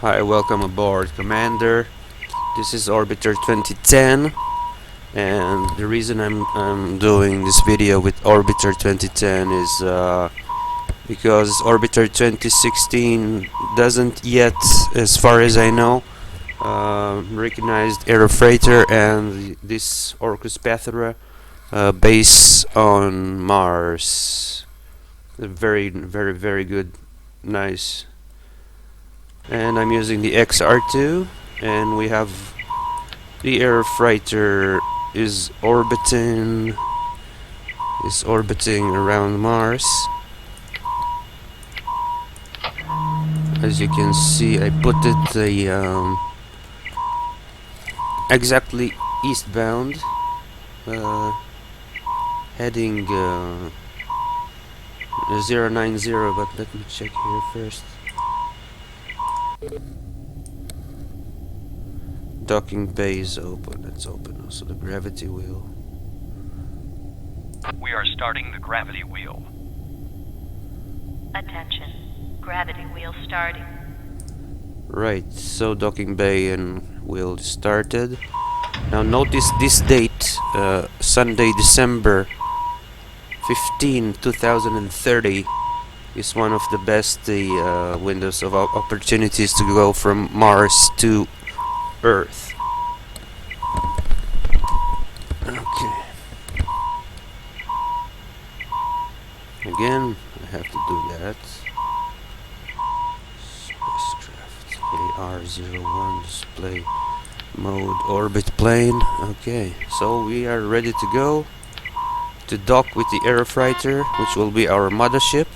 Hi, welcome aboard, Commander. This is Orbiter 2010, and the reason I'm doing this video with Orbiter 2010 is because Orbiter 2016 doesn't yet, as far as I know, recognized Aero freighter and this Orcus Patera base on Mars. Very, very, very good, nice. And I'm using the XR2, and we have the Aero freighter is orbiting around Mars. As you can see, I put it exactly eastbound, heading 090, but let me check here first. Docking bay is open. Let's open also the gravity wheel. We are starting the gravity wheel. Attention. Gravity wheel starting. Right, so docking bay and wheel started. Now notice this date, Sunday, December 15, 2030 is one of the best windows of opportunities to go from Mars to Earth. Okay. Again, I have to do that. Spacecraft AR01 display mode orbit plane. Okay, so we are ready to go to dock with the Aero freighter, which will be our mothership,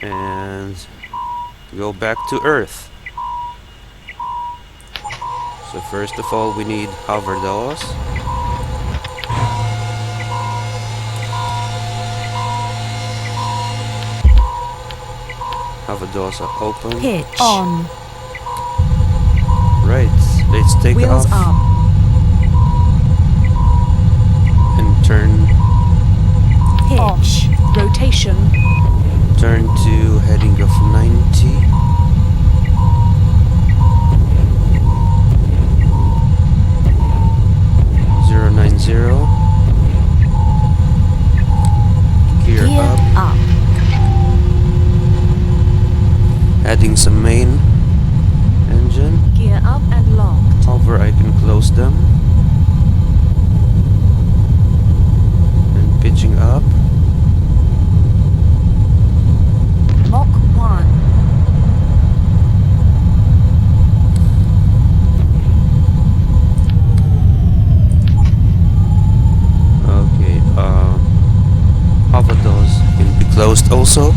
and go back to Earth. So first of all, we need hover doors. Hover doors are open. Pitch on. Right, let's take Wheels off up. and turn Pitch. Rotation. Turn to heading of 90. Gear up. Adding some main engine. Gear up and locked. Hover, I can close them. And pitching up. Mach 1. Okay, hover doors can be closed also.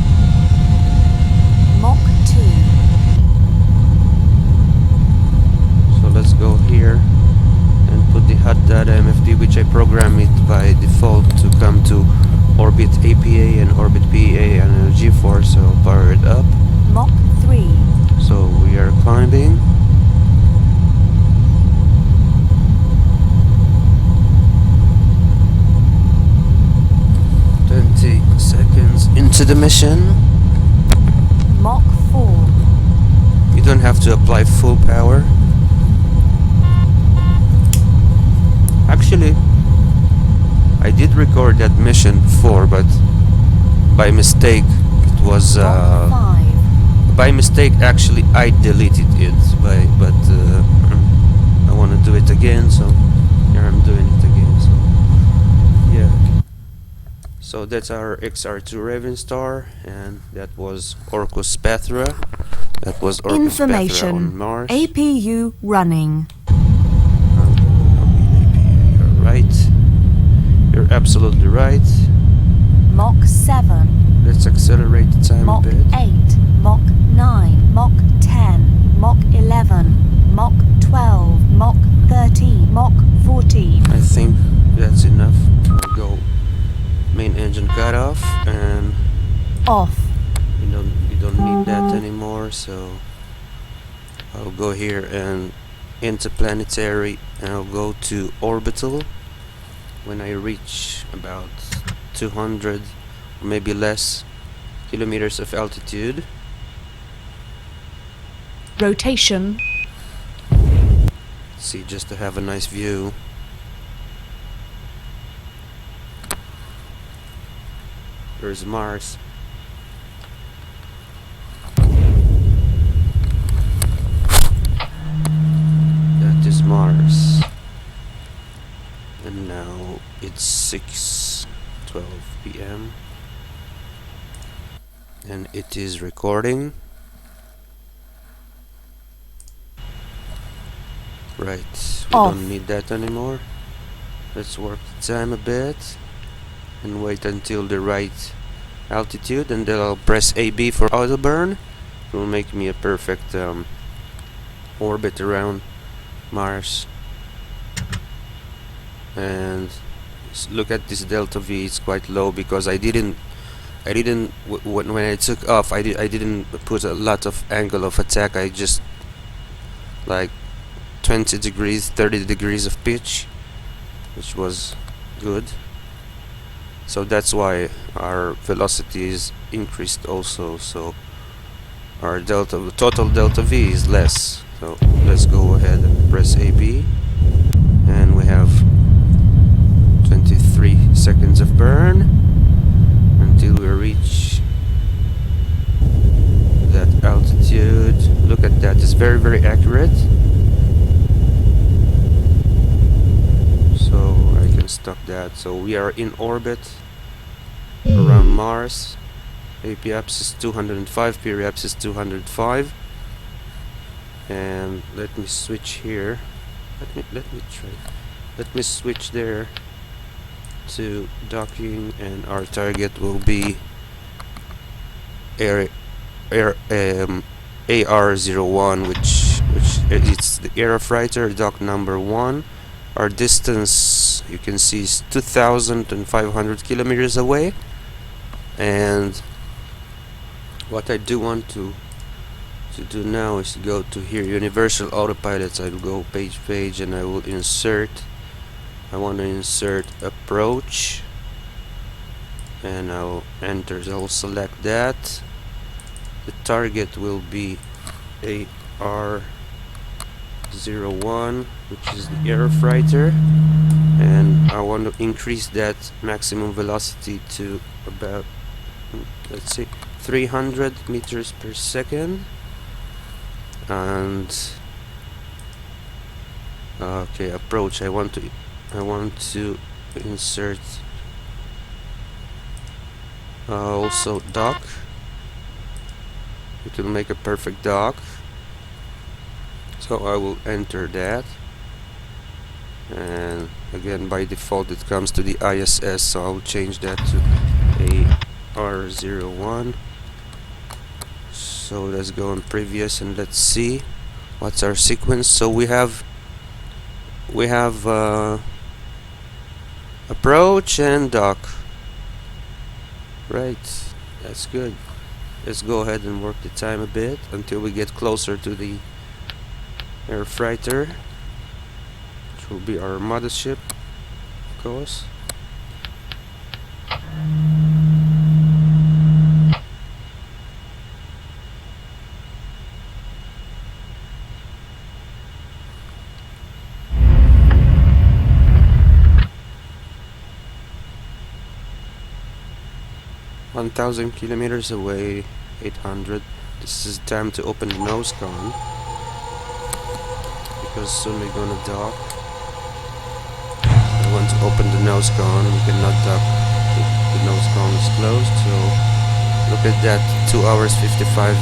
Mach 2. So let's go here and put the hot data IMFD, which I program it by default to come to orbit APA and orbit PA and G4, so I'll power it up. Mach 3. So we are climbing. Seconds into the mission. Mach 4. You don't have to apply full power. Actually, I did record that mission before, but by mistake it was Mach 5. by mistake actually I deleted it but I want to do it again, so here I'm doing it again. So yeah, so that's our XR2 Ravenstar, and that was Orcus Patera. That was Orcus Patera on Mars. APU running. You're right. You're absolutely right. Mach 7. Let's accelerate the time Mach a bit. 8. Mach 9. Mach 10. Mach 11. Mach 12. Mach 13. Mach 14. I think that's enough. I'll go main engine cut off, and Off. you don't need that anymore, so I'll go here and interplanetary, and I'll go to orbital when I reach about 200 or maybe less kilometers of altitude. Rotation. See, just to have a nice view. There's Mars. That is Mars. And now it's 6:12 p.m. and it is recording. Right, we Off. don't need that anymore. Let's work the time a bit and wait until the right altitude, and then I'll press AB for auto burn. It will make me a perfect orbit around Mars. And look at this delta V, it's quite low because I didn't when I took off, I didn't put a lot of angle of attack. I just like 20 degrees, 30 degrees of pitch, which was good. So that's why our velocity is increased also. So our total delta V is less. So let's go ahead and press AB, and we have 23 seconds of burn until we reach that altitude. Look at that, it's very, very accurate. So I can stop that. So we are in orbit around Mars. Apiapsis 205, Periapsis 205. And let me switch here. Let me switch there to docking, and our target will be AR01, which it's the Aero Fighter, dock number 1. Our distance, you can see, is 2,500 kilometers away. And what I do want to do now is to go to here, Universal Autopilot. I'll go page, and I will insert. I want to insert approach, and I'll enter. I'll select that. The target will be AR01, which is the Aero Fighter, and I want to increase that maximum velocity to about, let's see, 300 meters per second. And okay, approach. I want to insert also dock. It will make a perfect dock. So I will enter that, and again by default it comes to the ISS, so I'll change that to AR01. So let's go on previous and let's see what's our sequence. So we have approach and dock. Right, that's good. Let's go ahead and work the time a bit until we get closer to the Aero Fighter, which will be our mothership, of course. (1,000 kilometers away, 800). This is time to open the nose cone, because soon we're gonna dock. I want to open the nose cone. We cannot dock. The nose cone is closed. So look at that, 2 hours 55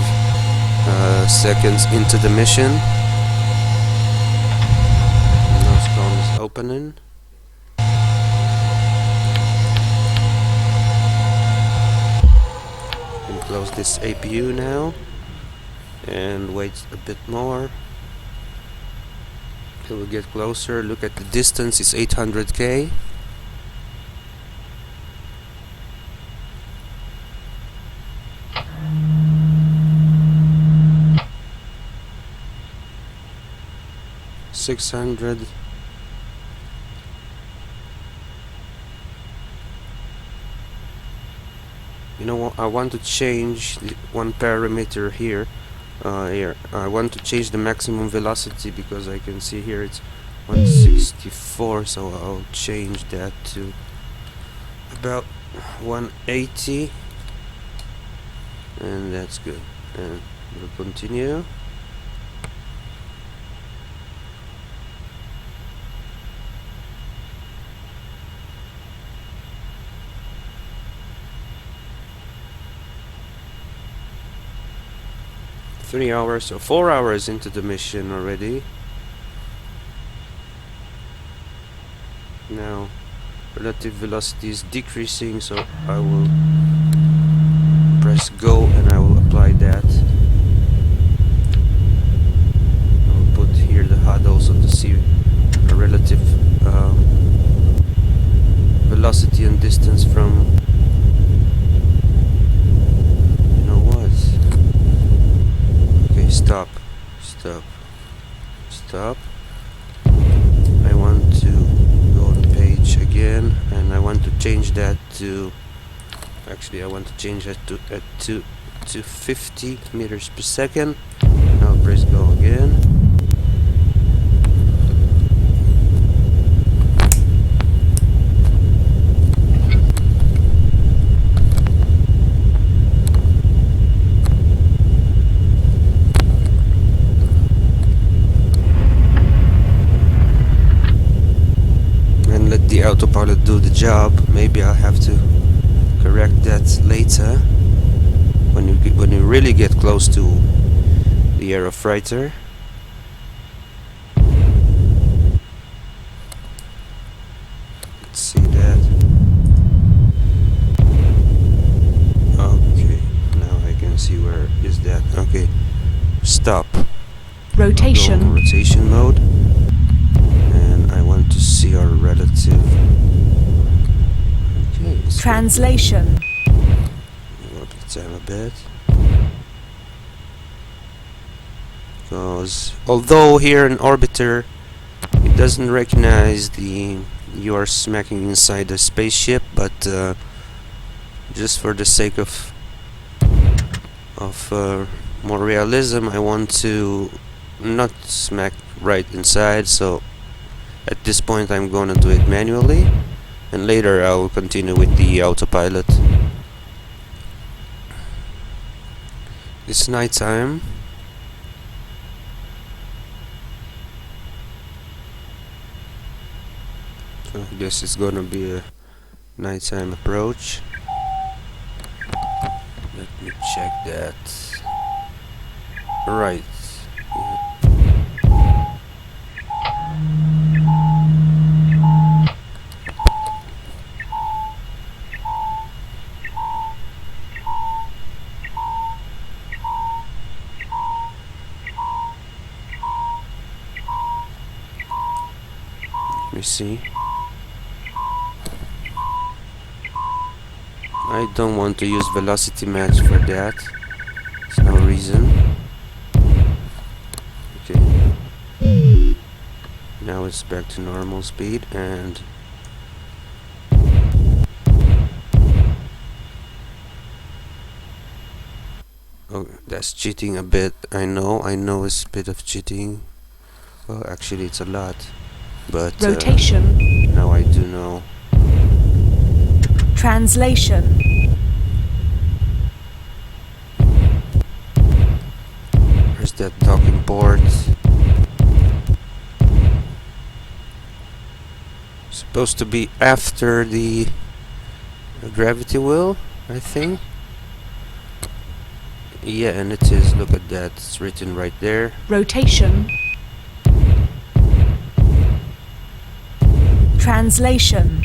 seconds into the mission. The nose cone is opening. Close this APU now and wait a bit more till we get closer. Look at the distance, it's 800k. (600). You know what, I want to change the one parameter here. Here, I want to change the maximum velocity because I can see here it's 164, so I'll change that to about 180, and that's good. And we'll continue. Three hours or 4 hours into the mission already. Now relative velocity is decreasing, so I will press go and I will apply that. I will put here the HUD also to see a relative velocity and distance from, you know what? Okay, stop. I want to go on page again, and I want to change that to, actually I want to change that to 50 meters per second. I'll press go again. The autopilot do the job. Maybe I'll have to correct that later when you really get close to the Aero freighter. Let's see that. Okay, now I can see where is that. Okay, stop. Rotation. Go rotation mode. I want to see our relative. Okay. Translation. Go up the time a bit. Because although here in orbiter it doesn't recognize you are smacking inside the spaceship, but just for the sake of more realism, I want to not smack right inside, so at this point I'm gonna do it manually, and later I will continue with the autopilot. It's nighttime. So I guess it's gonna be a nighttime approach. Let me check that. Right. Let me see. I don't want to use velocity match for that. There's no reason. Okay. Now it's back to normal speed, and oh, that's cheating a bit. I know it's a bit of cheating. Well, actually it's a lot. But Rotation. Now I do know. Translation. Where's that docking port? Supposed to be after the gravity wheel, I think. Yeah, and it is. Look at that. It's written right there. Rotation. Translation.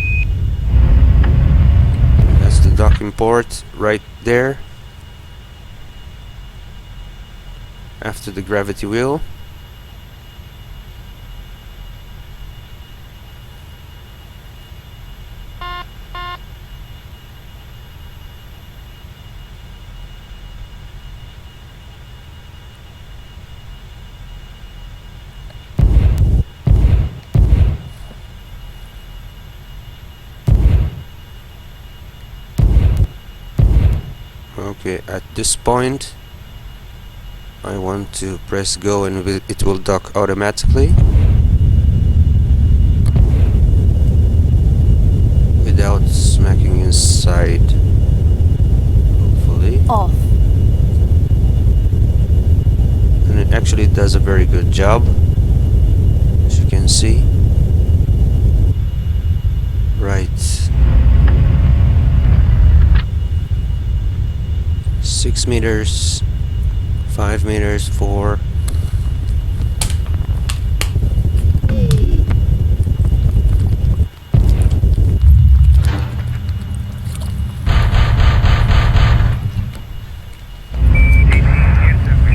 That's the docking port right there. After the gravity wheel. Okay, at this point I want to press go and it will dock automatically without smacking inside, hopefully. Off. And it actually does a very good job, as you can see. Right. 6 meters, 5 meters, 4. We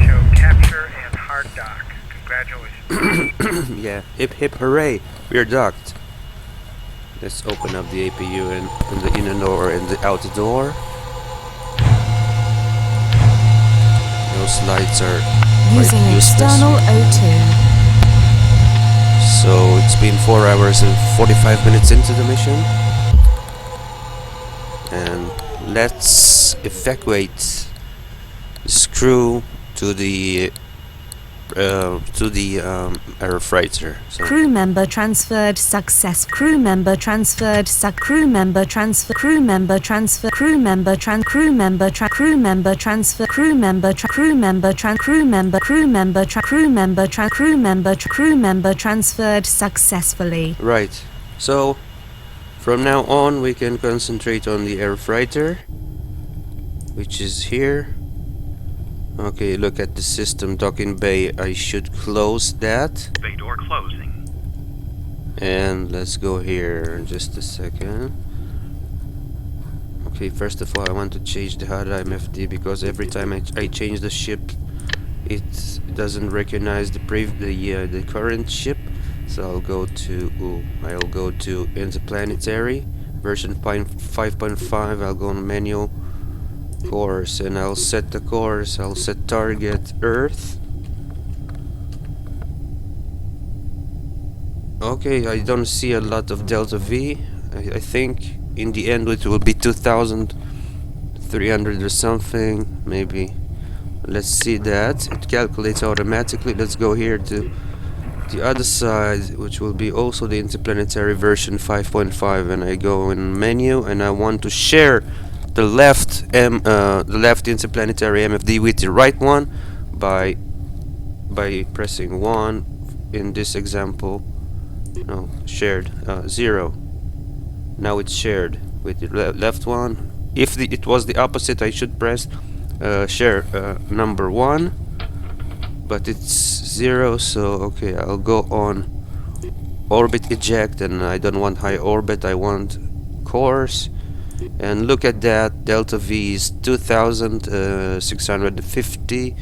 show capture and hard dock. Congratulations. Yeah, hip hip hooray, we're docked. Let's open up the APU and the inner door and the outer door. Those lights are Using quite useless. external O2. So it's been 4 hours and 45 minutes into the mission. And let's evacuate this crew to the Aero freighter. So Crew member transferred success. Crew member transferred crew member transfer crew member transfer crew member crew member crew member transfer crew member crew member crew member crew member crew member crew member crew member transferred successfully. right. So from now on we can concentrate on the Aero freighter, which is here. Okay, look at the system docking bay. I should close that. Bay door closing. And let's go here in just a second. Okay, first of all I want to change the HUD IMFD because every time I change the ship it doesn't recognize the current ship. So I'll go to interplanetary version 5.5. I'll go on manual course and I'll set the course. I'll set target Earth. Okay, I don't see a lot of delta V. I think in the end it will be 2,300 or something, maybe. Let's see that. It calculates automatically. Let's go here to the other side, which will be also the interplanetary version 5.5, and I go in menu and I want to share the left interplanetary MFD with the right one by pressing 1 in this example. No, shared 0. Now it's shared with the left one. If it was the opposite, I should press share number 1, but it's 0. So okay, I'll go on orbit eject, and I don't want high orbit, I want course. And look at that, delta V is 2,650.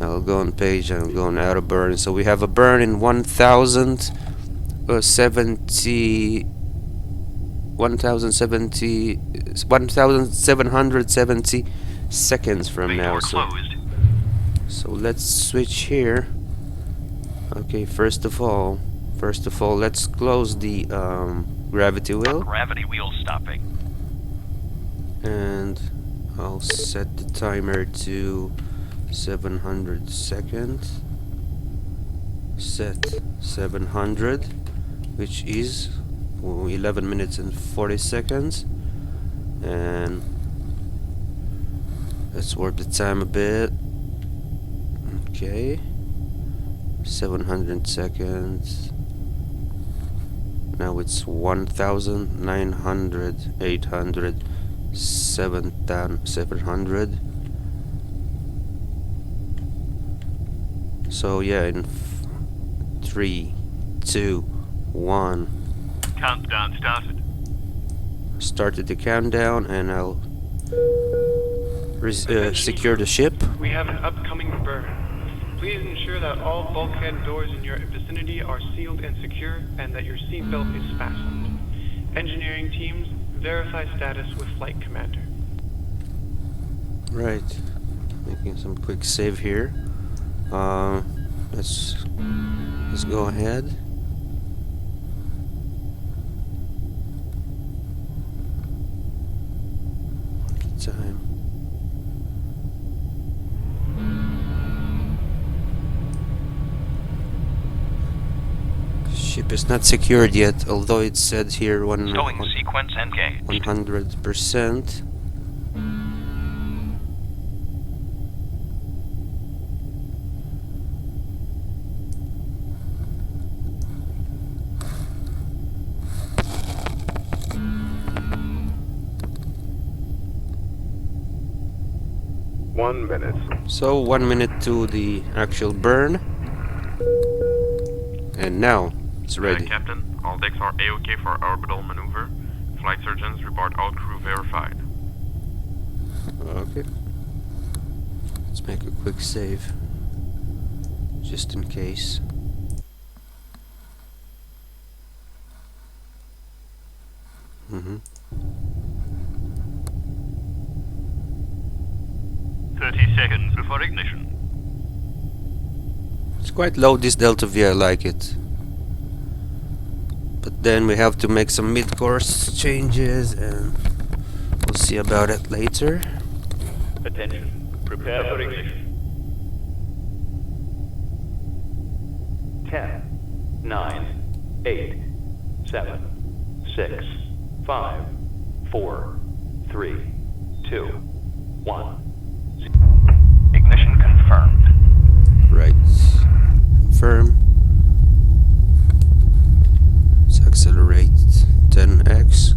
I'll go on page, I'll go on auto burn. So we have a burn in 1,770 seconds from Bay now. door closed. So let's switch here. Okay, first of all, let's close the gravity wheel. Gravity wheel stopping. And I'll set the timer to 700 seconds. Set 700, which is 11 minutes and 40 seconds. And let's warp the time a bit. Okay, 700 seconds. Now it's 1,900, 800, 700. So yeah, in 3, 2, 1. Countdown started. Started the countdown, and I'll secure the ship. We have an upcoming burn. Please ensure that all bulkhead doors in your vicinity are sealed and secure, and that your seatbelt is fastened. Engineering teams, verify status with flight commander. Right, making some quick save here. Let's go ahead. Time. Ship is not secured yet, although it said here Stowing sequence engaged. 100%. So 1 minute to the actual burn, and now it's ready. Captain, all decks are A-OK for orbital maneuver. Flight surgeons report all crew verified. Okay. Let's make a quick save, just in case. Mm-hmm. 30 seconds before ignition. It's quite low, this Delta V, I like it. But then we have to make some mid-course changes, and we'll see about it later. Attention. Prepare for ignition. 10, 9, 8, 7, 6, 5, 4, 3, 2, 1. Ignition confirmed. Right. Confirm. Let's accelerate 10x.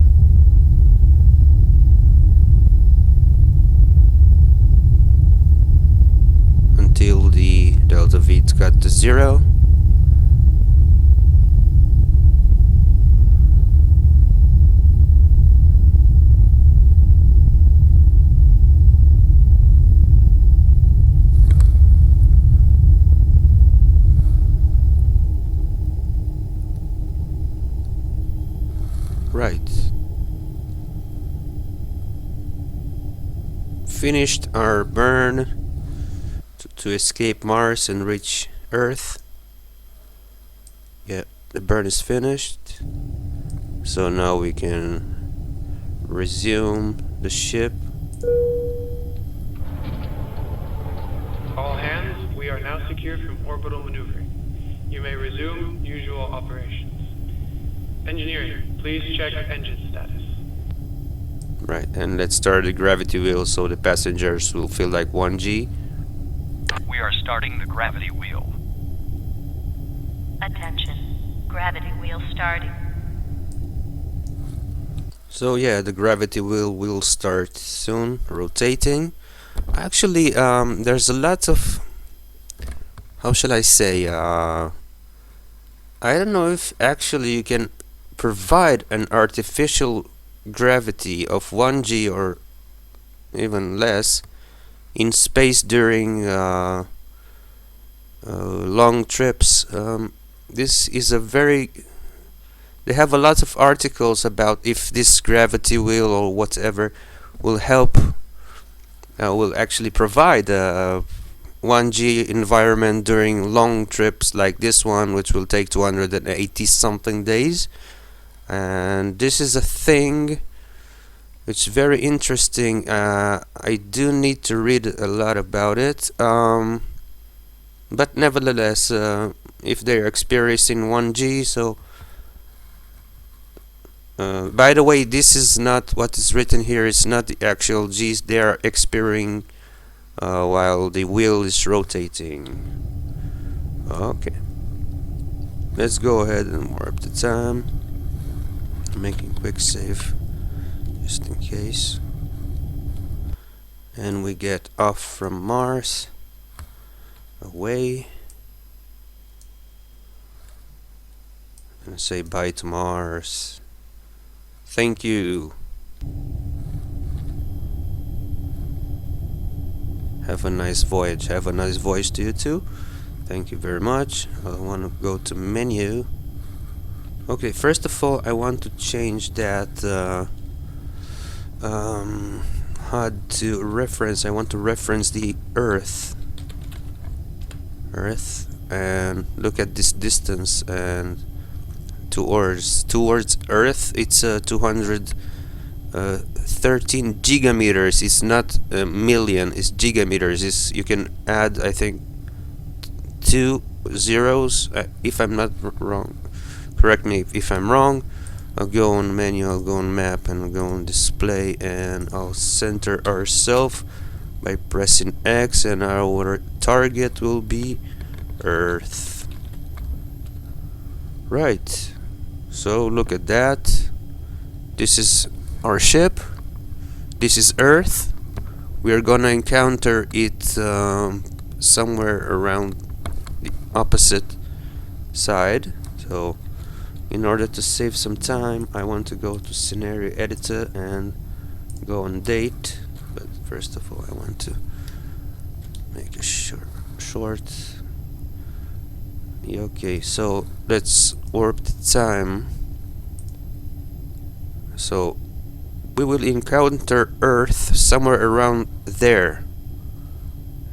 Until the Delta V got to 0. Right. Finished our burn to escape Mars and reach Earth. Yeah, the burn is finished. So now we can resume the ship. All hands, we are now secured from orbital maneuvering. You may resume usual operations. Engineering, please check engine status. Right, and let's start the gravity wheel so the passengers will feel like 1G. We are starting the gravity wheel. Attention. Gravity wheel starting. So yeah, the gravity wheel will start soon, rotating. Actually, there's a lot of, how shall I say, I don't know if actually you can provide an artificial gravity of 1G or even less in space during long trips. This is a very... They have a lot of articles about if this gravity wheel or whatever will help, will actually provide a 1G environment during long trips like this one, which will take 280 something days. And this is a thing which is very interesting. I do need to read a lot about it, but nevertheless, if they're experiencing 1G, so by the way, this is not what is written here, it's not the actual G's they are experiencing while the wheel is rotating. Okay, let's go ahead and warp the time. Making quick save just in case, and we get off from Mars, away, and say bye to Mars. Thank you. Have a nice voyage. Have a nice voyage to you too. Thank you very much. I want to go to menu. Okay, first of all, I want to change that HUD to reference. I want to reference the Earth, and look at this distance, and towards Earth, it's 213 gigameters. It's not a million. It's gigameters. You can add, I think, 2 zeros, if I'm not wrong. correct me if I'm wrong. I'll go on menu, I'll go on map, and I'll go on display, and I'll center ourselves by pressing X, and our target will be Earth. Right, so look at that. This is our ship, this is Earth. We are gonna encounter it somewhere around the opposite side. So in order to save some time, I want to go to scenario editor and go on date. But first of all, I want to make a short. Yeah, okay, so let's warp the time. So we will encounter Earth somewhere around there,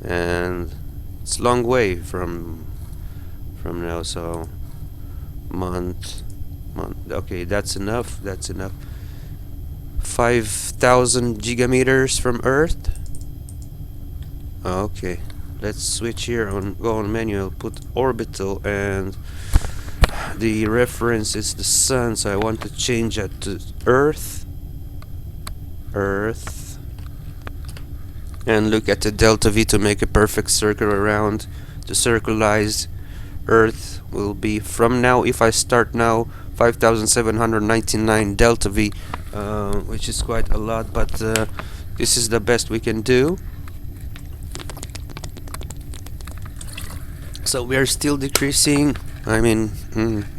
and it's a long way from now. So month. Okay, that's enough. 5,000 gigameters from Earth. Okay, let's switch here on go on manual, put orbital, and the reference is the sun, so I want to change that to Earth, and look at the delta V to make a perfect circle around. To circleize Earth will be, from now, if I start now, 5,799 delta V, which is quite a lot, but this is the best we can do. So we are still decreasing, I mean,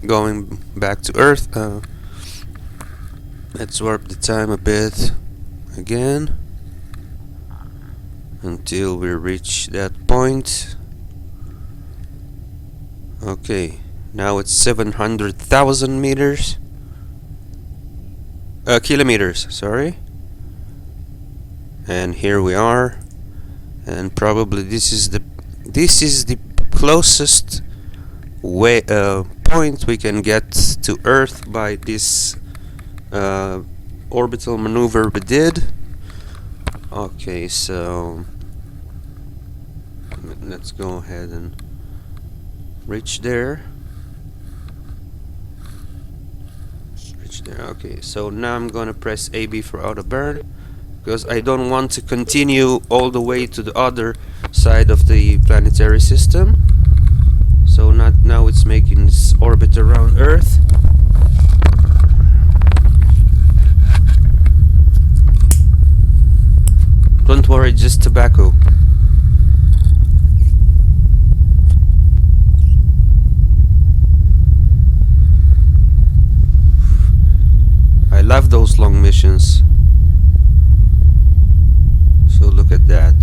going back to Earth. Let's warp the time a bit again until we reach that point. Okay, now it's 700,000 meters. Kilometers, sorry. And here we are. And probably this is the closest way point we can get to Earth by this orbital maneuver we did. Okay, so let's go ahead and reach there. Okay, so now I'm gonna press AB for auto burn, because I don't want to continue all the way to the other side of the planetary system. So not now, it's making this orbit around Earth. Don't worry, just tobacco. I love those long missions. So look at that.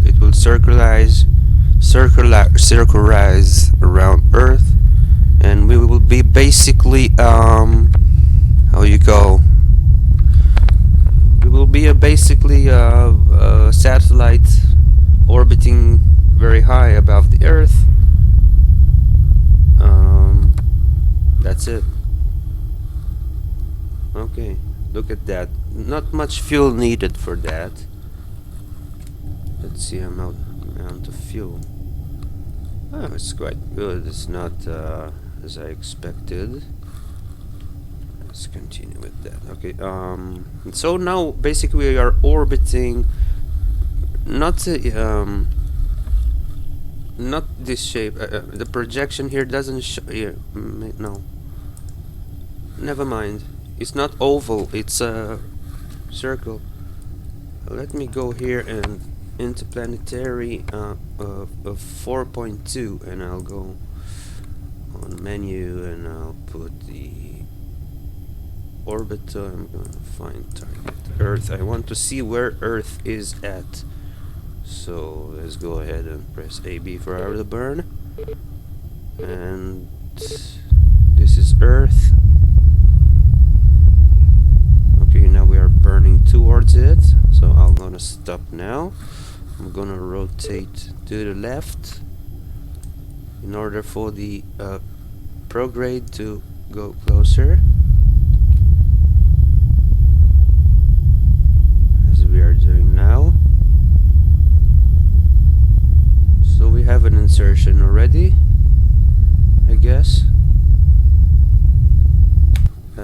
It will circularize around Earth, and we will be basically how you go. We will be basically a satellite orbiting very high above the Earth. That's it. Okay, look at that. Not much fuel needed for that. Let's see amount of fuel. Oh, it's quite good. It's not as I expected. Let's continue with that. Okay. So now basically we are orbiting not this shape. The projection here doesn't show. Here, no. Never mind. It's not oval. It's a circle. Let me go here and interplanetary of 4.2, and I'll go on menu and I'll put the orbiter. I'm gonna find target Earth. I want to see where Earth is at, so let's go ahead and press AB for auto burn, and this is Earth. Okay, now we are burning towards it, so I'm gonna stop now. I'm gonna rotate to the left in order for the prograde to go closer, as we are doing now. So we have an insertion already, I guess.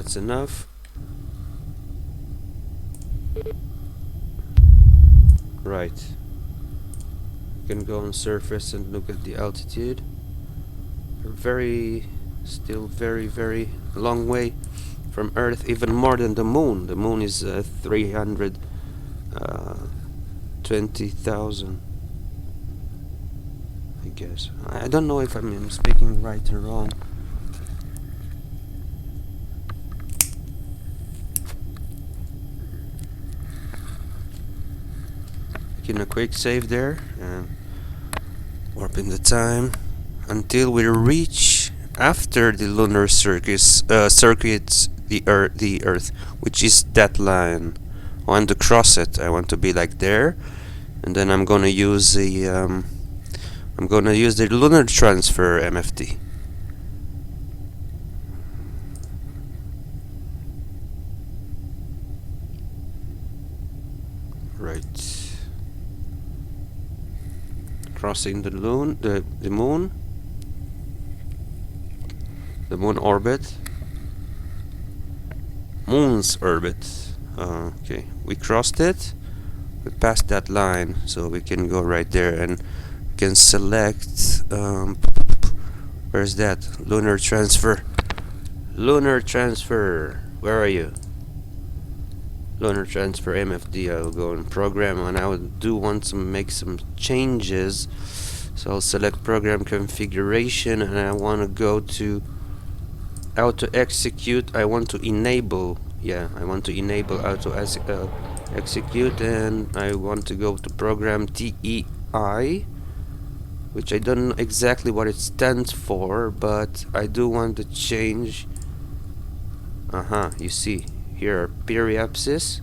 That's enough. Right. You can go on surface and look at the altitude. We're still very long way from Earth, even more than the Moon. The Moon is 320,000, I guess. I don't know if I'm speaking right or wrong. Making a quick save there and warping the time until we reach after the lunar circuits the Earth, which is that line. I want to cross it. I want to be like there, and then I'm gonna use the lunar transfer MFD. Right. Crossing the moon, the moon orbit, moon's orbit. Okay, we crossed it. We passed that line, so we can go right there and can select. Where's that lunar transfer? Lunar transfer. Where are you? Lunar transfer MFD. I'll go and program, and I do want to make some changes. So I'll select program configuration, and I want to go to auto execute. I want to enable. Yeah, I want to enable auto execute, and I want to go to program TEI, which I don't know exactly what it stands for, but I do want to change. You see. Here are periapsis.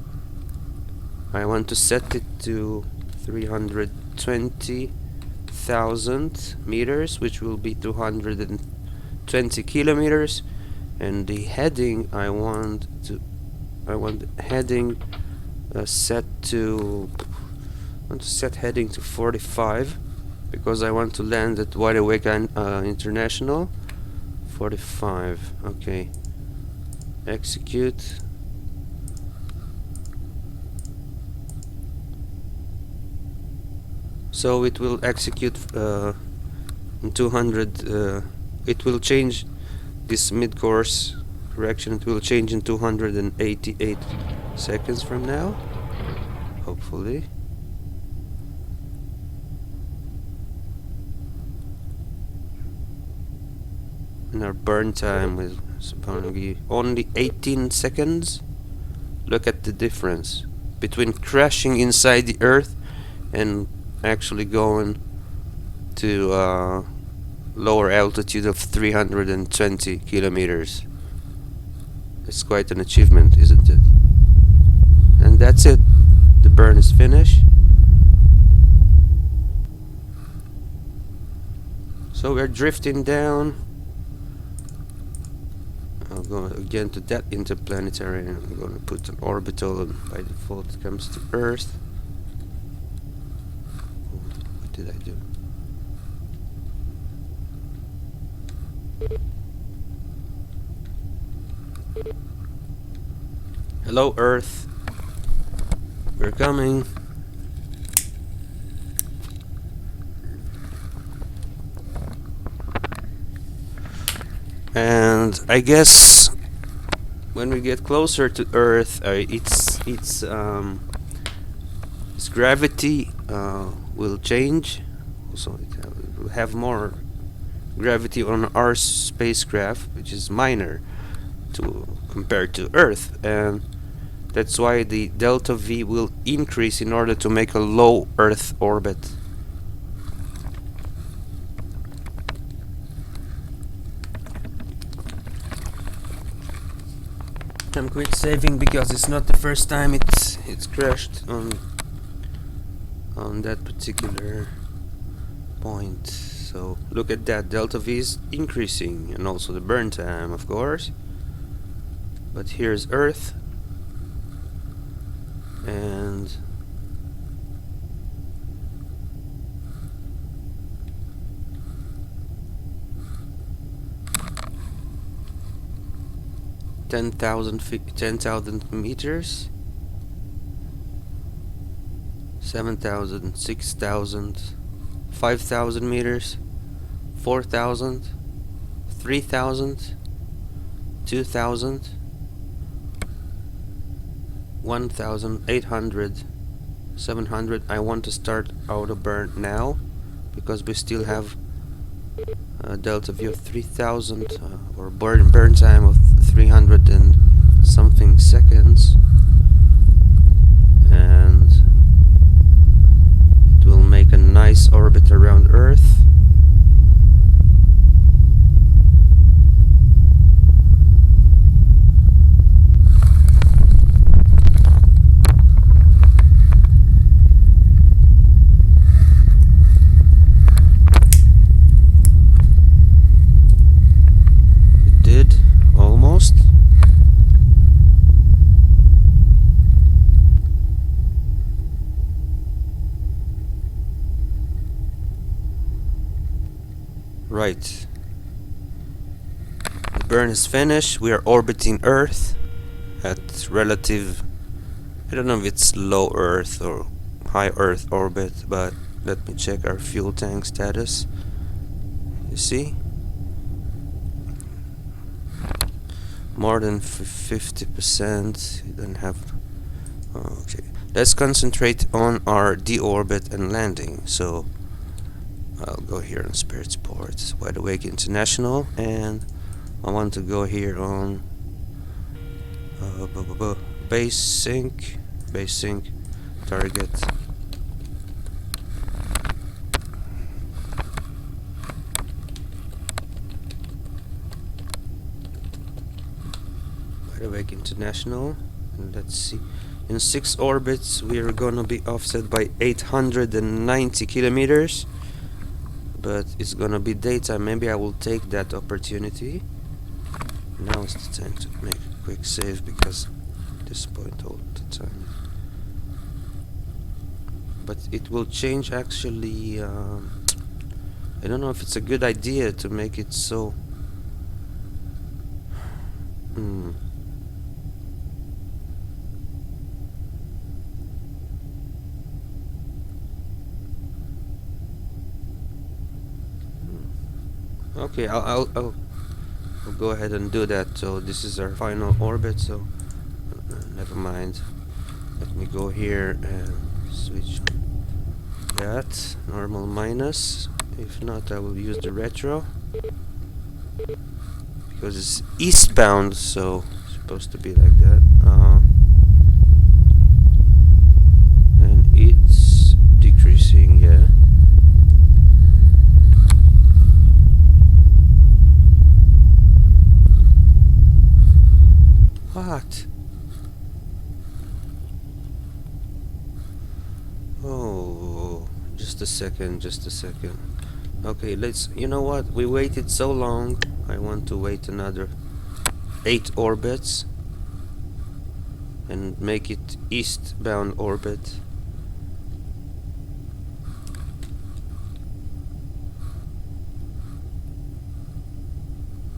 I want to set it to 320,000 meters, which will be 220 kilometers. And the heading I want heading set to heading to 45, because I want to land at Wideawake International. 45. Okay. Execute. So it will execute in 200. It will change this mid-course correction. It will change in 288 seconds from now, hopefully. And our burn time is supposedly only 18 seconds. Look at the difference between crashing inside the Earth and actually going to lower altitude of 320 kilometers. It's quite an achievement, isn't it? And that's it. The burn is finished. So we're drifting down. I'll go again to that interplanetary, and I'm going to put an orbital, and by default it comes to Earth. What did I do? Hello, Earth. We're coming. And I guess when we get closer to Earth, its gravity will change. Also, it will have more gravity on our spacecraft, which is minor compared to Earth, and that's why the delta V will increase in order to make a low Earth orbit. I'm quick saving because it's not the first time it's crashed on that particular point. So look at that, delta V is increasing, and also the burn time, of course. But here's Earth, and 10,000 10,000 meters, 7,000, 6,000, 5,000 meters, 4,000, 3,000, 2,000, 1,800, 700. I want to start auto burn now because we still have a delta V of 3,000 or burn time of 300 and something seconds, and it will make a nice orbit around Earth. Right. The burn is finished. We are orbiting Earth at relative, I don't know if it's low Earth or high Earth orbit, but let me check our fuel tank status. You see? More than 50%. You don't have. Okay. Let's concentrate on our deorbit and landing. So I'll go here on Spirit Sports, Wideawake International, and I want to go here on base sync target. Wideawake International, and let's see. In 6 orbits, we are gonna be offset by 890 kilometers. But it's gonna be daytime. Maybe I will take that opportunity. Now is the time to make a quick save because at this point all the time. But it will change actually. I don't know if it's a good idea to make it so. Okay, I'll go ahead and do that. So this is our final orbit, so never mind. Let me go here and switch that normal minus. If not, I will use the retro because it's eastbound, so it's supposed to be like that. And it's decreasing, yeah. What? Oh, just a second. Okay, you know what? We waited so long. I want to wait another 8 orbits and make it eastbound orbit.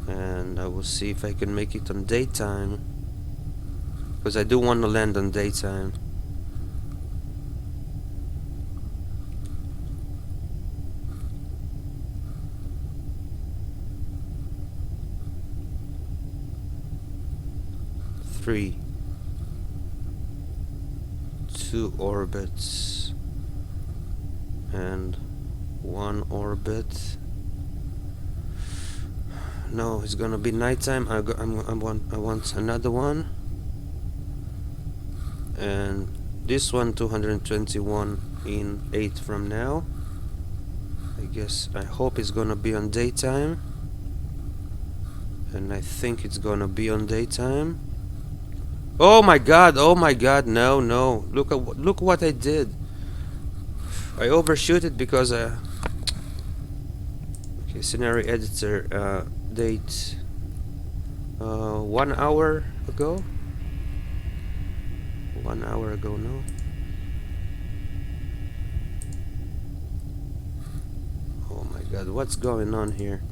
And I will see if I can make it on daytime, because I do want to land on daytime. Three, 2 orbits, and 1 orbit. No, it's gonna be nighttime. I want another one. And this one 221 in 8 from now. I hope it's gonna be on daytime, and I think it's gonna be on daytime. Oh my god, no, look what I did. I overshoot it because okay, scenario editor, date 1 hour ago. 1 hour ago, no. Oh my god, what's going on here?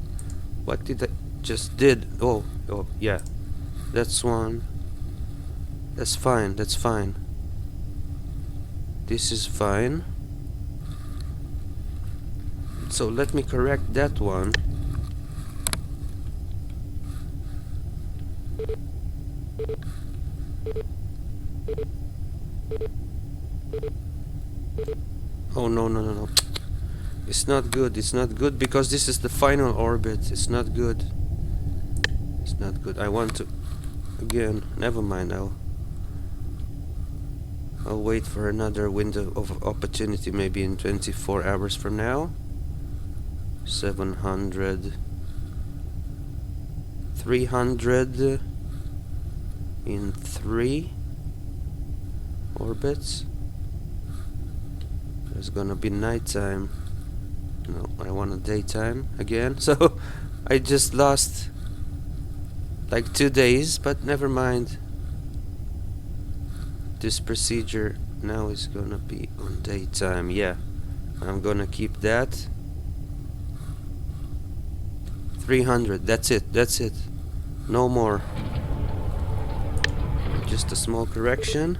What did I just did? Oh yeah. That's one. That's fine, that's fine. This is fine. So let me correct that one. Oh no, no, no, no. It's not good, it's not good because this is the final orbit. It's not good. It's not good. I want to... Again, never mind. I'll wait for another window of opportunity, maybe in 24 hours from now. 700... 300 in 3 orbits. There's gonna be nighttime. No, I want a daytime again. So I just lost like 2 days, but never mind. This procedure now is gonna be on daytime. Yeah, I'm gonna keep that. 300, that's it, that's it. No more. Just a small correction.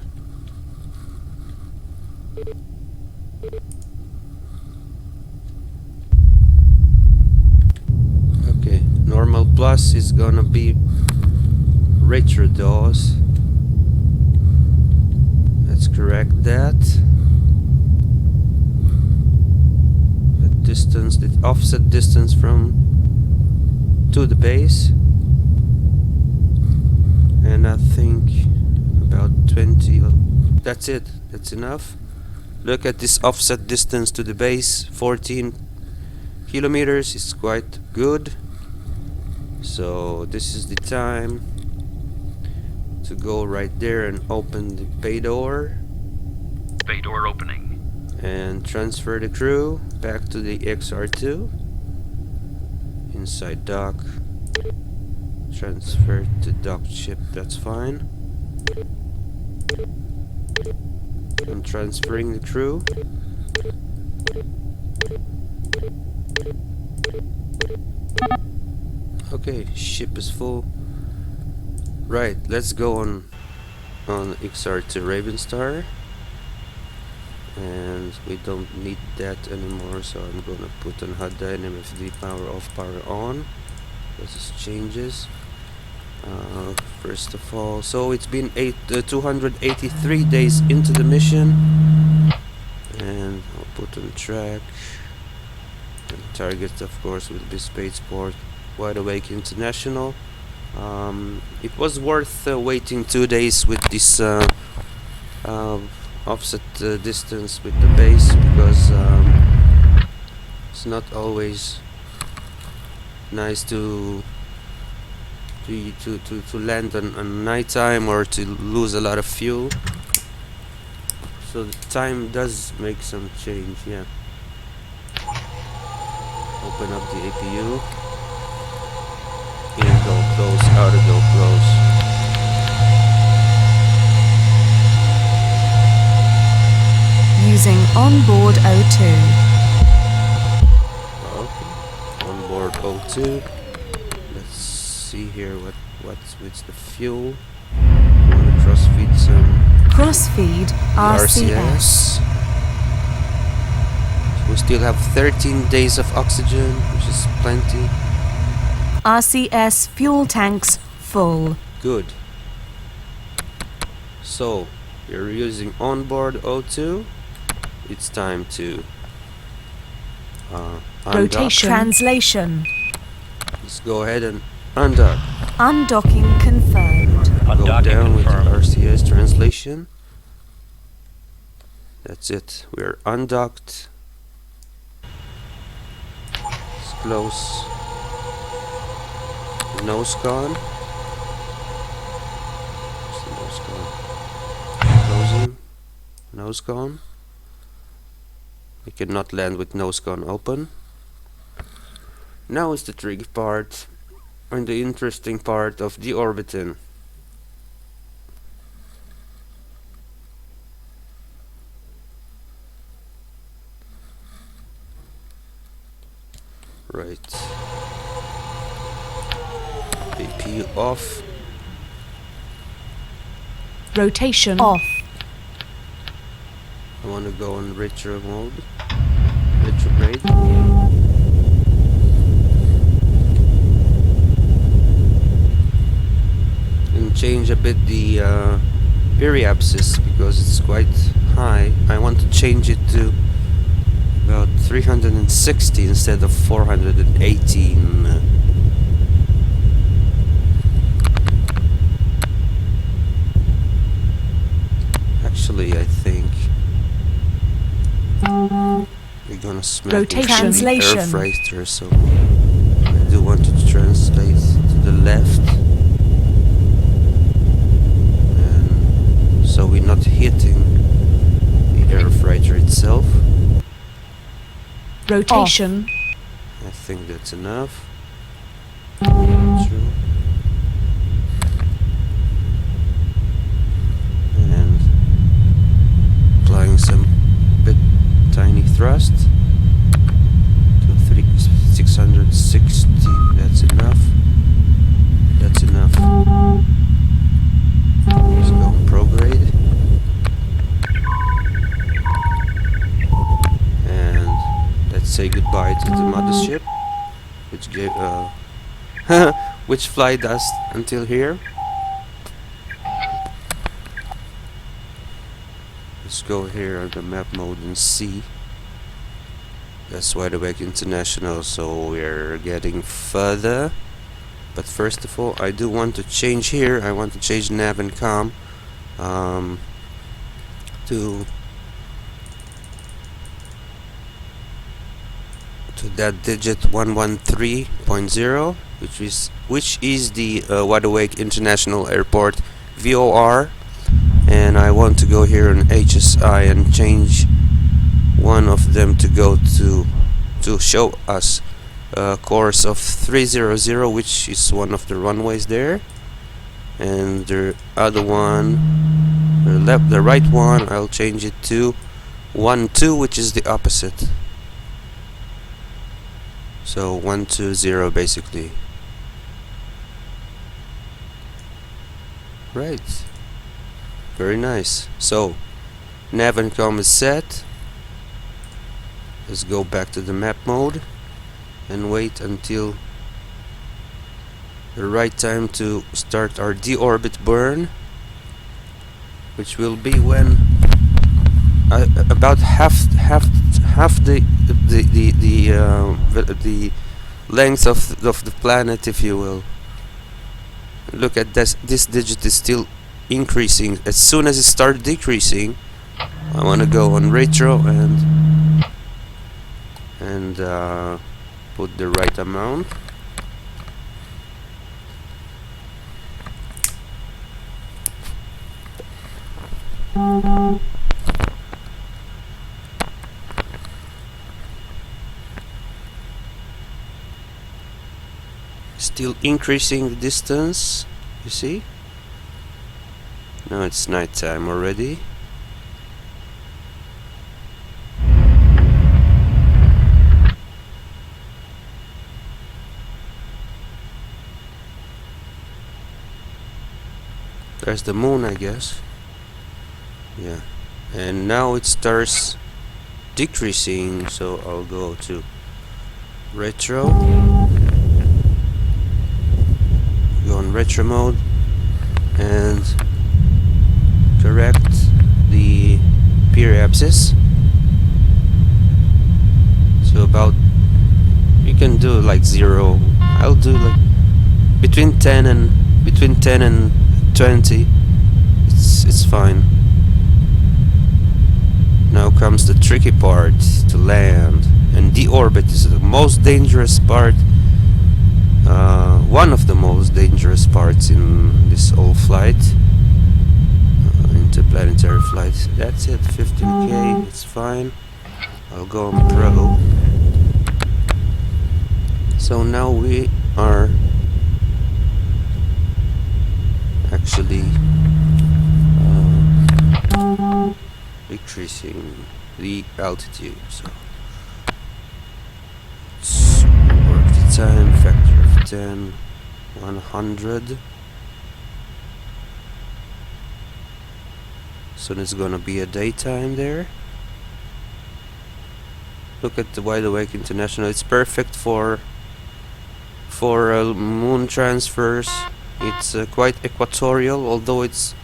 Okay, normal plus is gonna be retrodos. Let's correct that. The distance, the offset distance from to the base, and I think about 20. That's it, that's enough. Look at this offset distance to the base, 14 kilometers. It's quite good. So this is the time to go right there and open the bay door. Bay door opening. And transfer the crew back to the XR2. Inside dock. Transfer to dock ship, that's fine. I'm transferring the crew. Okay, ship is full. Right, let's go on XR2 Ravenstar. And we don't need that anymore, so I'm gonna put on HUD IMFD power off, power on. This is changes. First of all, so it's been 283 days into the mission, and I'll put on track. And target, of course, will be Spaceport Wideawake International. It was worth waiting 2 days with this offset distance with the base, because it's not always nice to land on nighttime or to lose a lot of fuel. So the time does make some change. Yeah. Open up the APU. In go close, out of go close. Using onboard O2. Okay. Onboard O2. Let's see here what's with the fuel. I want to crossfeed some Crossfeed RCS. We still have 13 days of oxygen, which is plenty. RCS fuel tanks full. Good. So, you're using onboard O2. It's time to undock. Rotation. Translation. Let's go ahead and undock. Undocking confirmed. Go Undocking down with the confirmed. RCS translation. That's it. We're undocked. It's close. Nose con. Where's the nose con? Closing. Nose con. We cannot land with nose con open. Now is the tricky part and the interesting part of deorbiting. Right. APU off. Rotation off. I want to go on retro mode. Retrograde. And change a bit the periapsis because it's quite high. I want to change it to about 360 instead of 418. Actually, I think we're gonna smack Rotation. into the Translation. air freighter, so I do want to translate to the left, and so we're not hitting the air freighter itself. Rotation. I think that's enough. True. And applying some bit tiny thrust to 660. That's enough. That's enough. Let's go prograde. And let's say goodbye to the mothership, which gave which flied us until here. Let's go here on the map mode and see. That's Wideawake International, so we're getting further. But first of all, I do want to change here. I want to change nav and com to that digit 113.0, which is the Wideawake International Airport VOR. And I want to go here on HSI and change one of them to go to show us a course of 300, which is one of the runways there, and the other one, the right one, I'll change it to 12, which is the opposite. So 120 basically. Right. Very nice. So nav and com is set. Let's go back to the map mode and wait until the right time to start our deorbit burn, which will be when about half the length of the planet, if you will. Look at this. This digit is still increasing. As soon as it starts decreasing, I want to go on retro and put the right amount. Still increasing the distance, you see? Now it's night time already. There's the moon, I guess. Yeah. And now it starts decreasing, so I'll go to retro. Go on retro mode and correct the periapsis. So about, you can do like 0. I'll do like between 10 and 20. It's fine. Now comes the tricky part, to land, and deorbit is the most dangerous part. One of the most dangerous parts in this whole flight, interplanetary flight. That's it, 15k, it's fine. I'll go on Pro. So now we are actually decreasing the altitude. So let's work the time, factor of 10, 100. Soon it's gonna be a daytime there. Look at the Wideawake International. It's perfect for moon transfers. It's quite equatorial, although it's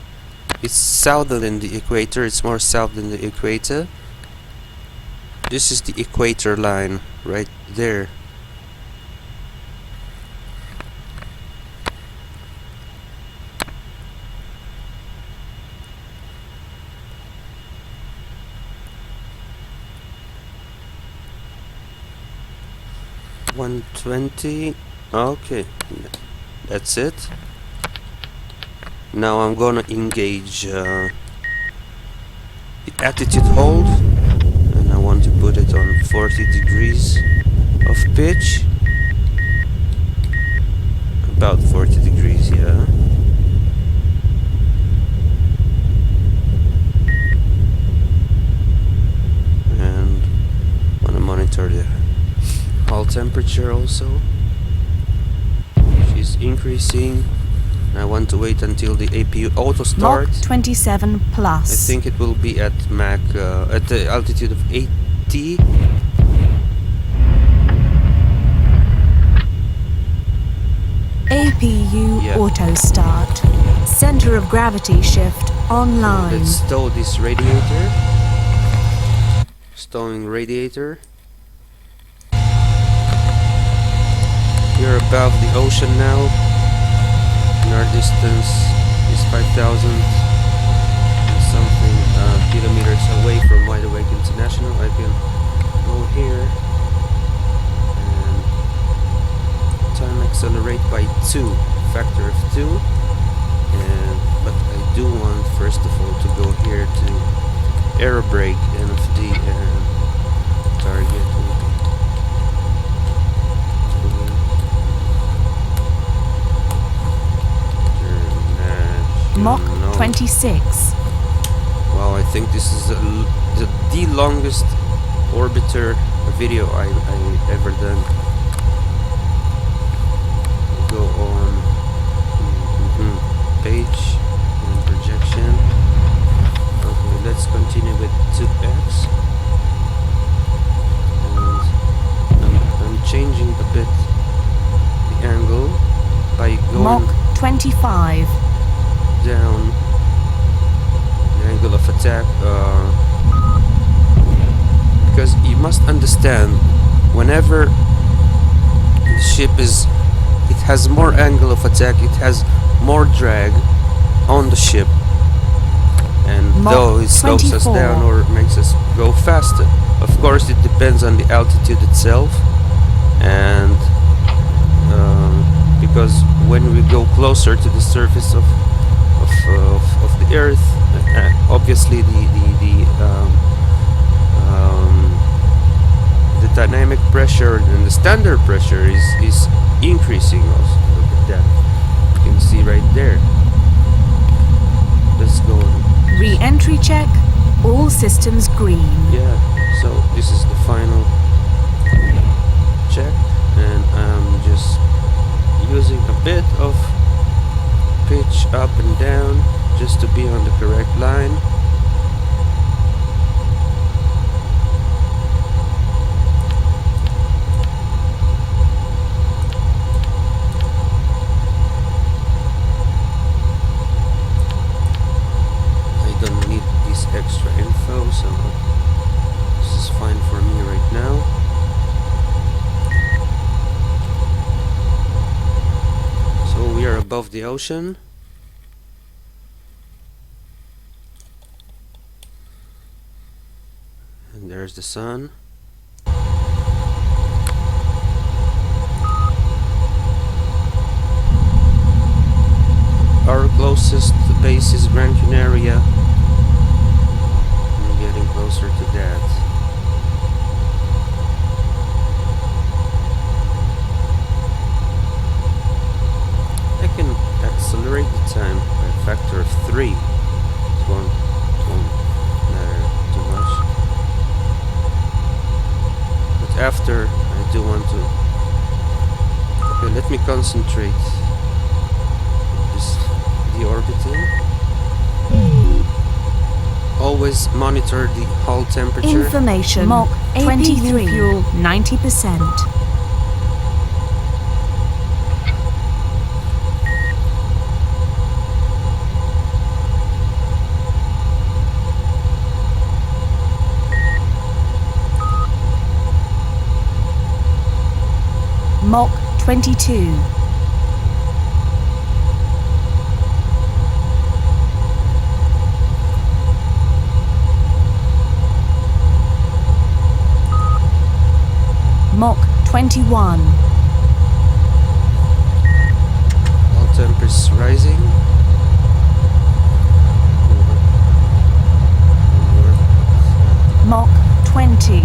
southern than the equator. It's more south than the equator. This is the equator line right there. $120. Okay, that's it. Now I'm gonna engage the attitude hold, and I want to put it on 40 degrees of pitch. About 40 degrees, yeah. And wanna monitor the hull temperature also. She's increasing. I want to wait until the APU auto Mach starts. 27 plus. I think it will be at Mach at the altitude of 80. APU Yeah. auto start. Center of gravity shift online. Let's stow this radiator. Stowing radiator. We're above the ocean now. And our distance is 5,000 and something kilometers away from Wideawake International. I can go here and time accelerate by 2, factor of 2. But I do want first of all to go here to Aero brake IMFD and target. Mach No. 26. Wow, I think this is the longest orbiter video I ever done. Go on page and projection. Okay, let's continue with 2x. And I'm changing a bit the angle by going Mach 25. down the angle of attack, because you must understand, whenever the ship it has more angle of attack, it has more drag on the ship, and Mach though it slows us 24. down or makes us go faster. Of course it depends on the altitude itself, and because when we go closer to the surface of the Earth, obviously the dynamic pressure and the standard pressure is increasing also. Look at that. You can see right there. Let's go. Re-entry check. All systems green. Yeah. So this is the final check, and I'm just using a bit of pitch up and down just to be on the correct line. I don't need this extra info, so this is fine for me right now. So we are above the ocean. And there's the sun. Our closest base is Gran Canaria. I'm getting closer to that. I can accelerate the time by a factor of 3. It won't matter too much. But after, I do want to... Okay, let me concentrate. This deorbiting. always monitor the hull temperature. Information. Mach 23. Fuel 90%. Mach 22. Mach 21. Hull temp is rising. Mach 20.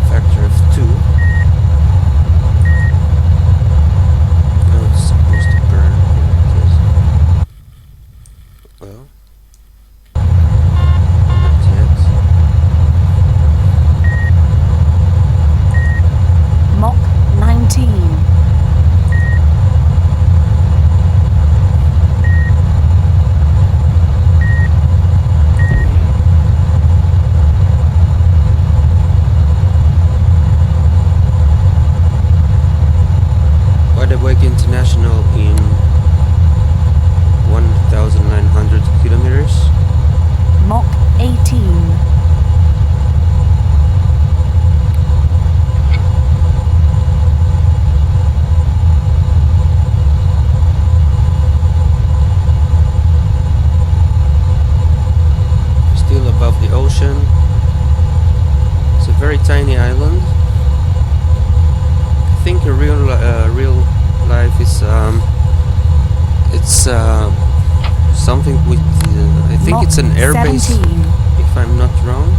Factor of 2. It's supposed to burn. Well, not yet. Mach 19. Wideawake International in 1,900 kilometers. Mach 18. Still above the ocean. It's a very tiny island. I think a real life is it's something with I think Mach it's an airbase 17. if I'm not wrong.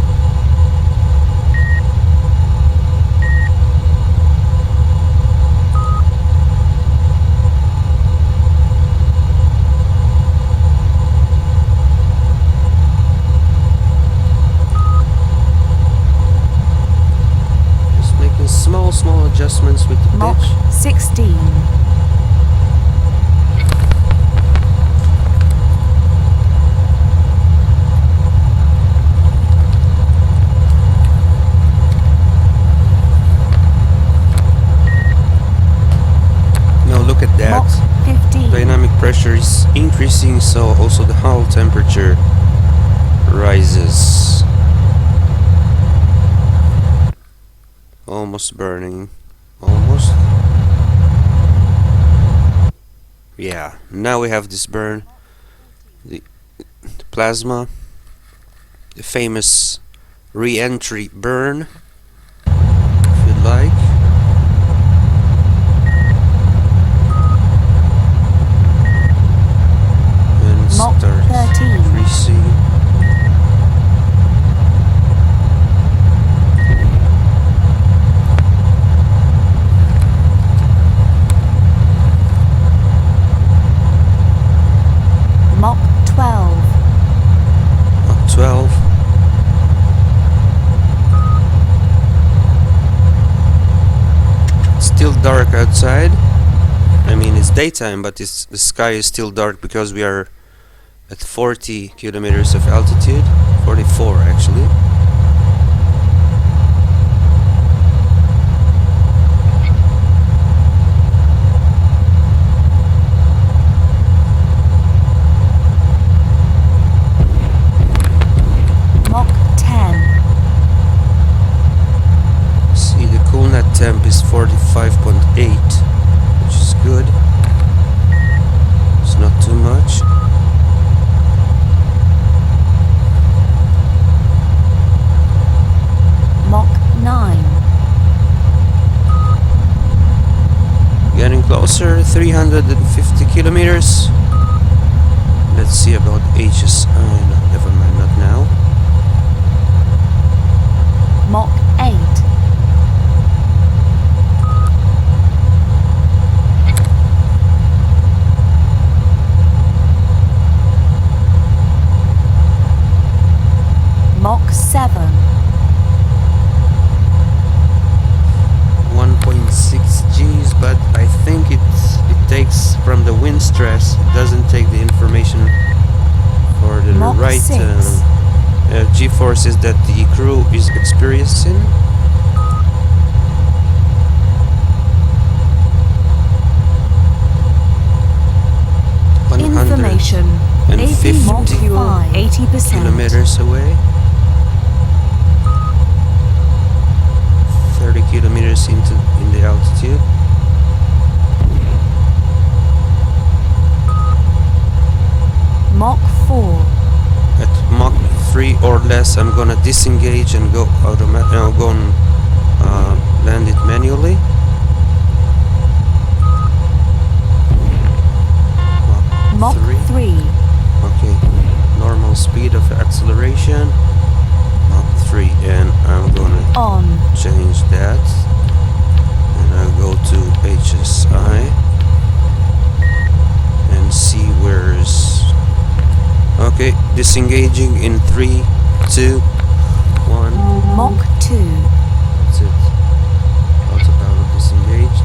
Just making small adjustments with the Mach pitch. 16. Now look at that. Mach 15. Dynamic pressure is increasing, so also the hull temperature rises. Almost burning. Almost. Yeah, now we have this burn. The plasma. The famous re-entry burn, if you like. And Mach start 13. increasing. Mach 12. Mach 12. It's still dark outside. I mean, it's daytime, but the sky is still dark because we are at 40 kilometers of altitude. 44 actually. Mach 10. See, the cool net temp is 45.8, which is good. It's not too much. Mach 9. Getting closer, 350 kilometers. Let's see about HSI. No, never mind, not now. Mach 8. Mach 7. 1.6 Gs, but I think it takes from the wind stress. It doesn't take the information for the Mach right 6. G-forces that the crew is experiencing. Information. And AP 50 Mach fuel 80%. kilometers away. 30 kilometers in the altitude. Mach 4. At Mach 3 or less, I'm gonna disengage and go go and land it manually. Mach 3. Okay, normal speed of acceleration. Mach 3, and I'm gonna On. change that. And I'll go to HSI and see where's. Okay, disengaging in 3, 2, 1. Mach 2. That's it. Autopilot disengaged.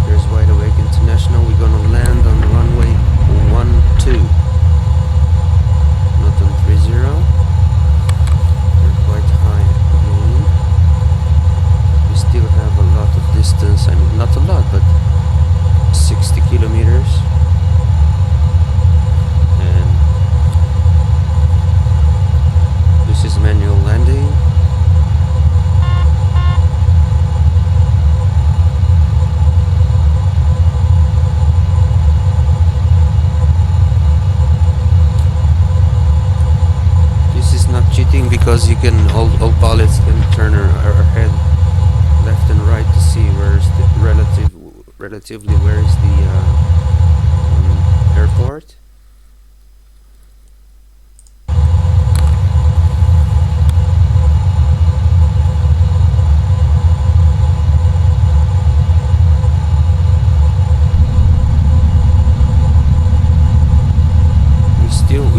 Here's Wideawake International. We're gonna land on runway 12. Not on 30. We're quite high again. We still have a lot of distance. I mean, not a lot, but 60 kilometers. And this is manual landing. This is not cheating because you can all pilots can turn our head left and right to see where's the relatively where is the airport.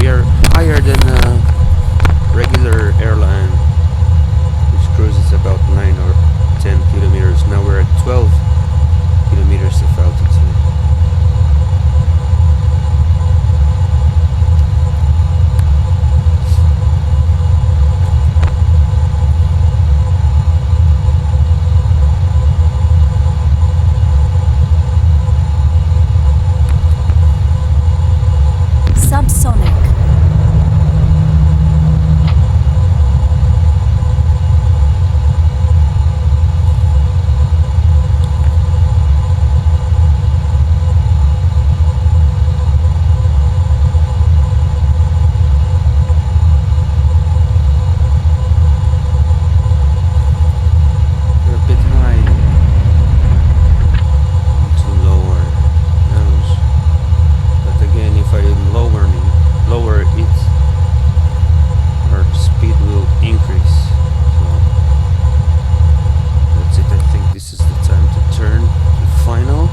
We are higher than a regular airline, which cruises about 9 or 10 kilometers. Now we're at 12 kilometers of altitude. Subsonic. We're a bit high. To lower nose. But again, if I lower it, our speed will increase. So that's it. I think this is the time to turn to final.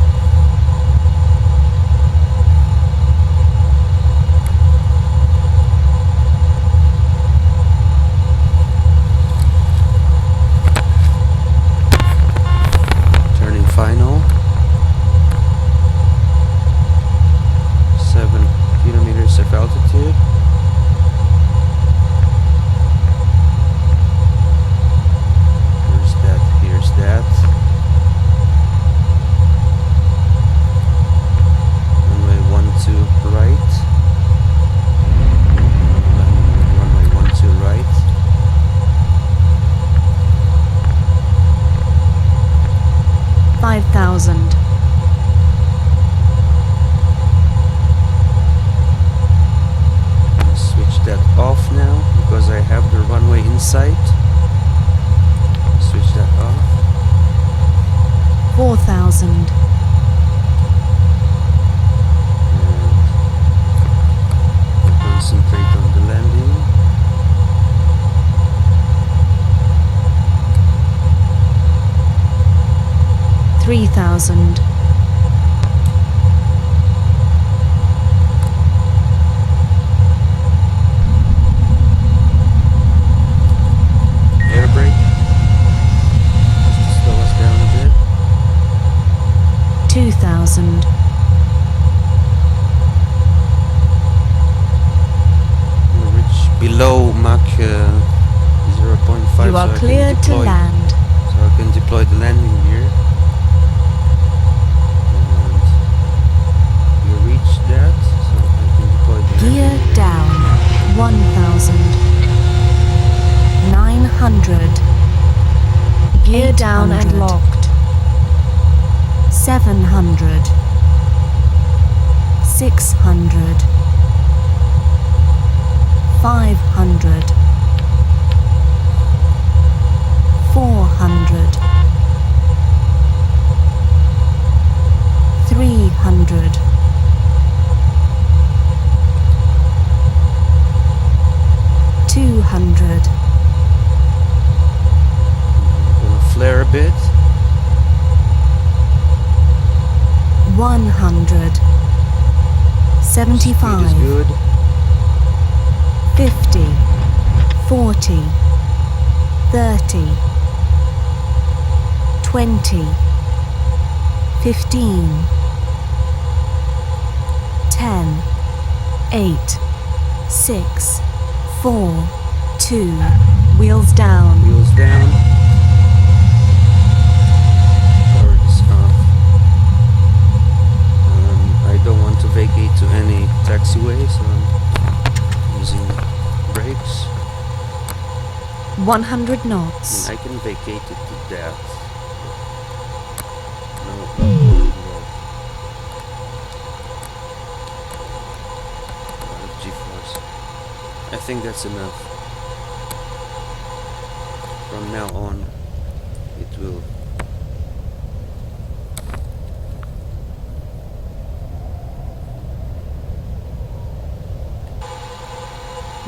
Turning final. 7 kilometers of altitude. Here's that. Runway 12 right. Runway 12 right. $5,000. Switch that off now because I have the runway in sight. Switch that off. 4,000. And concentrate on the landing. $3,000. Air brake. Just to slow us down a bit. 2,000. Cleared to deploy. land. So I can deploy the landing gear. And we reach that, so I can deploy the Gear landing gear. down. 1,900. Gear down and 800. locked. 700. 600. 500. 400. 300. 200. Gonna flare a bit. 100. Speed is 75. good. 50. 40. 30. 20. 15. 10. 8. 6. 4. 2. Wheels down. Wheels down. Power is off. I don't want to vacate to any taxiway, so I'm using brakes. 100 I knots. mean, I can vacate it to that. No. G-force. I think that's enough. From now on, it will.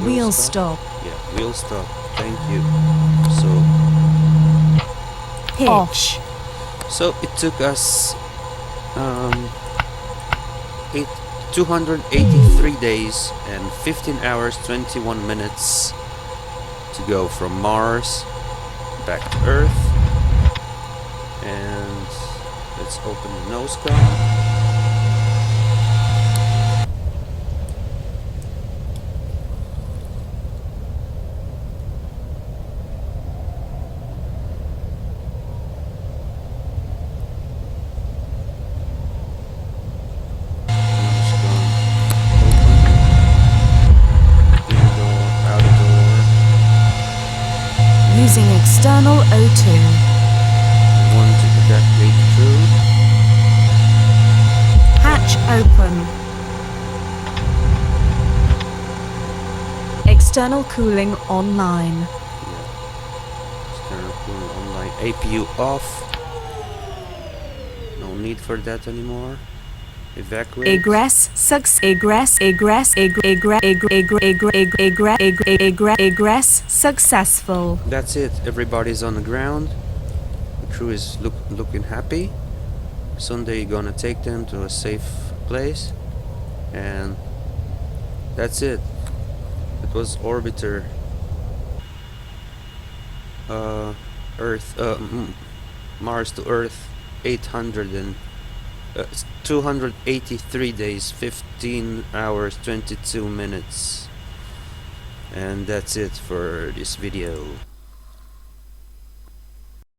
Wheel stop. Yeah, wheel stop. Thank you. So, Pitch. so it took us 283 days and 15 hours 21 minutes to go from Mars back to Earth. And let's open the nose cone. Using external O2. One to evacuate through. Hatch open. External cooling online. Yeah. External cooling online. APU off. No need for that anymore. Evacuate. Egress successful. That's it. Everybody's on the ground. The crew is looking happy. Sunday gonna take them to a safe place. And that's it. It was Orbiter. Mars to Earth 283 days, 15 hours, 22 minutes. And that's it for this video.